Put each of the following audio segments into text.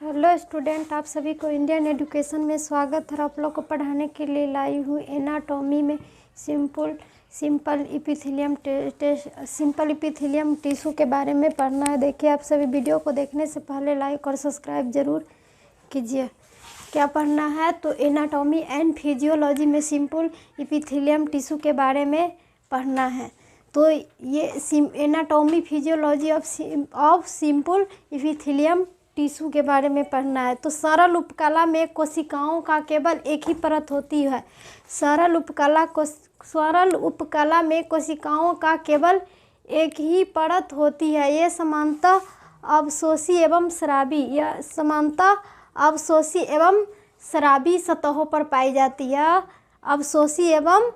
Hello student, आप सभी को इंडियन एजुकेशन में स्वागत है। आप लोग को पढ़ाने के लिए लाई हूँ एनाटॉमी में सिंपल इपिथेलियम टिश्यू के बारे में पढ़ना है। देखिए, आप सभी वीडियो को देखने से पहले लाइक और सब्सक्राइब जरूर कीजिए। क्या पढ़ना है तो एनाटॉमी एंड फिजियोलॉजी में सिंपल इपिथेलियम टिश्यू के बारे में पढ़ना है। तो ये anatomy physiology of simple epithelium tissue के बारे में पढ़ना है। तो सरल उपकला में कोशिकाओं का केवल एक ही परत होती है। सरल उपकला में कोशिकाओं का केवल एक ही परत होती है। ये समानतः अवशोषी एवं स्रावी सतहों पर पाई जाती है। अवशोषी एवं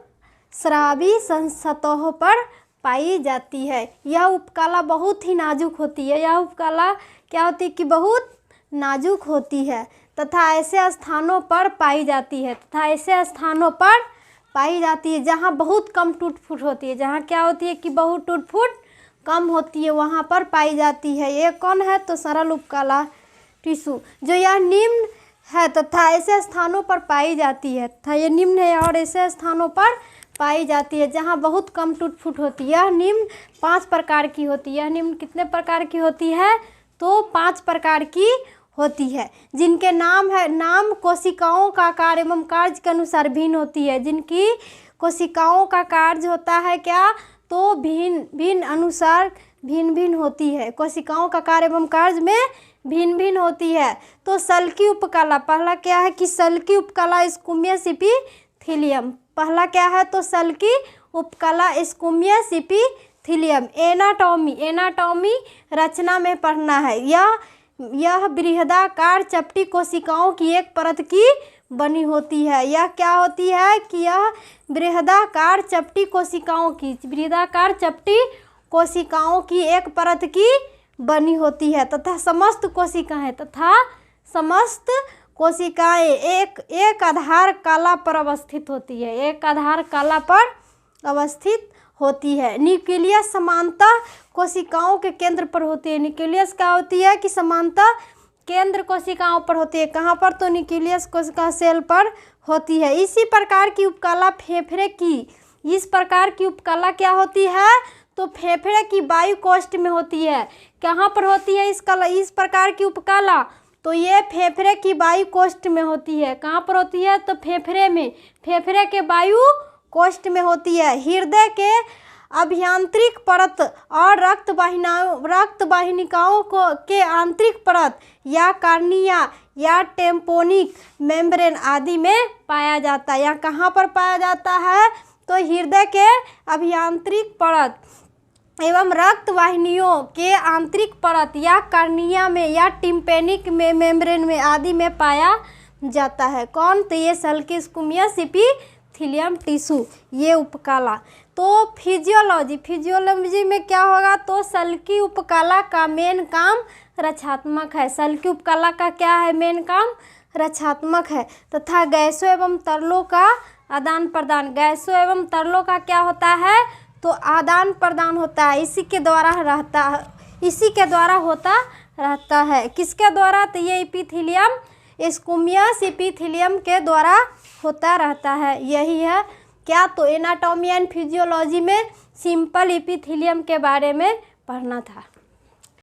स्रावी सतहों पर पाई जाती है। यह उपकला बहुत ही नाजुक होती है। यह उपकला क्या होती है कि बहुत नाजुक होती है तथा ऐसे स्थानों पर पाई जाती है जहाँ बहुत कम टूट फूट होती है। जहाँ क्या होती है कि बहुत टूट फूट कम होती है, वहाँ पर पाई जाती है। ये कौन है तो सरल उपकला टिश्यू, जो यह निम्न है तथा ऐसे स्थानों पर पाई जाती है तथा ये निम्न है और ऐसे स्थानों पर पाई जाती है जहाँ बहुत कम टूट फूट होती है। यह निम्न 5 प्रकार की होती है। यह निम्न कितने प्रकार की होती है तो 5 प्रकार की होती है, जिनके नाम कोशिकाओं का कार्य एवं कार्य के अनुसार भिन्न होती है। जिनकी कोशिकाओं का कार्य होता है क्या तो भिन्न अनुसार भिन्न होती है। कोशिकाओं का कार्य एवं कार्य में भिन्न होती है। तो सल्की उपकला, पहला क्या है कि सल्की उपकला स्क्यूमस इपिथेलियम। पहला क्या है तो सल्की उपकला स्क्यूमस इपिथेलियम। एनाटॉमी रचना में पढ़ना है। यह बृहदाकार चपटी कोशिकाओं की एक परत की बनी होती है। यह क्या होती है कि यह बृहदाकार चपटी कोशिकाओं की एक परत की बनी होती है तथा समस्त कोशिकाएं एक आधार कला पर अवस्थित होती है। एक आधार कला पर अवस्थित होती है। न्यूक्लियस समानतः कोशिकाओं के केंद्र पर होती है। न्यूक्लियस क्या होती है कि समानतः केंद्र कोशिकाओं पर होती है। कहाँ पर तो न्यूक्लियस कोशिका सेल पर होती है। इसी प्रकार की उपकला इस प्रकार की उपकला क्या होती है तो फेफड़े की वायु कोष्ठ में होती है। कहाँ पर होती है इस प्रकार की उपकला तो ये फेफड़े की वायु कोष्ठ में होती है। कहाँ पर होती है तो फेफड़े के वायु कोष्ठ में होती है। हृदय के अभ्यंतरिक परत और रक्त वाहिनिकाओं के आंतरिक परत या कार्निया या टेम्पोनिक मेम्ब्रेन आदि में पाया जाता है। यहाँ कहाँ पर पाया जाता है तो हृदय के अभ्यंतरिक परत एवं रक्त वाहिनियों के आंतरिक परत या कार्निया में या टिम्पेनिक में मेम्ब्रेन में आदि में पाया जाता है। कौन तो ये सल्की स्क्यूमस इपिथेलियम टिश्यू, ये उपकला। तो फिजियोलॉजी में क्या होगा तो सल्की उपकला का मेन काम रक्षात्मक है। सल्की उपकला का क्या है मेन काम रक्षात्मक है तथा गैसों एवं तरलों का आदान प्रदान। गैसों एवं तरलों का क्या होता है तो आदान प्रदान होता है। इसी के द्वारा होता रहता है। किसके द्वारा तो ये इपिथेलियम स्क्यूमस इपिथेलियम के द्वारा होता रहता है। यही है क्या तो एनाटॉमी एंड फिजियोलॉजी में सिंपल इपिथेलियम के बारे में पढ़ना था।